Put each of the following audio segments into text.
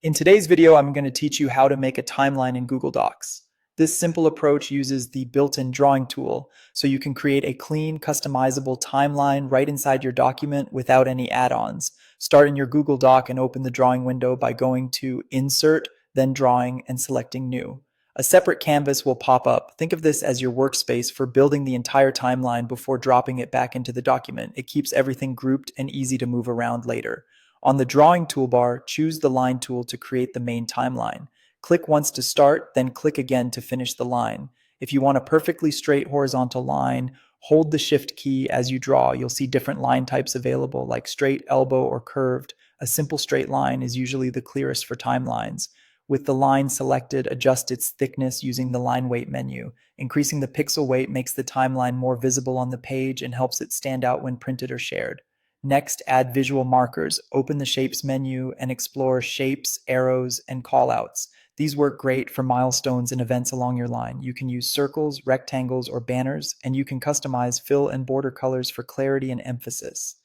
In today's video, I'm going to teach you how to make a timeline in Google Docs. This simple approach uses the built-in drawing tool, so you can create a clean, customizable timeline right inside your document without any add-ons. Start in your Google Doc and open the drawing window by going to Insert, then Drawing, and selecting New. A separate canvas will pop up. Think of this as your workspace for building the entire timeline before dropping it back into the document. It keeps everything grouped and easy to move around later. On the drawing toolbar, choose the line tool to create the main timeline. Click once to start, then click again to finish the line. If you want a perfectly straight horizontal line, hold the Shift key as you draw. You'll see different line types available, like straight, elbow, or curved. A simple straight line is usually the clearest for timelines. With the line selected, adjust its thickness using the line weight menu. Increasing the pixel weight makes the timeline more visible on the page and helps it stand out when printed or shared. Next, add visual markers. Open the Shapes menu and explore shapes, arrows, and callouts. These work great for milestones and events along your line. You can use circles, rectangles, or banners, and you can customize fill and border colors for clarity and emphasis.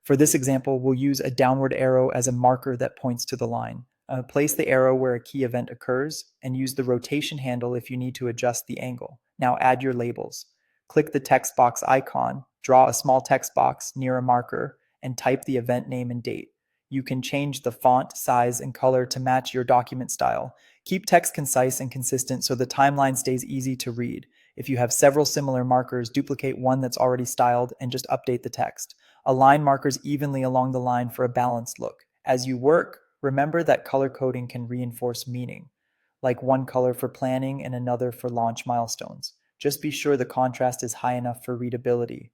For this example, we'll use a downward arrow as a marker that points to the line. Place the arrow where a key event occurs, and use the rotation handle if you need to adjust the angle. Now add your labels. Click the text box icon, draw a small text box near a marker, and type the event name and date. You can change the font, size, and color to match your document style. Keep text concise and consistent so the timeline stays easy to read. If you have several similar markers, duplicate one that's already styled and just update the text. Align markers evenly along the line for a balanced look. As you work, remember that color coding can reinforce meaning, like one color for planning and another for launch milestones. Just be sure the contrast is high enough for readability.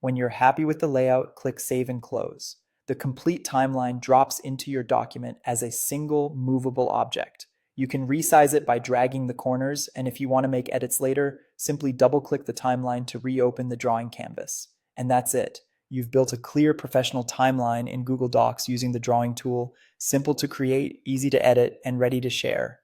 When you're happy with the layout, click Save and Close. The complete timeline drops into your document as a single movable object. You can resize it by dragging the corners, and if you want to make edits later, simply double-click the timeline to reopen the drawing canvas. And that's it. You've built a clear professional timeline in Google Docs using the drawing tool, simple to create, easy to edit, and ready to share.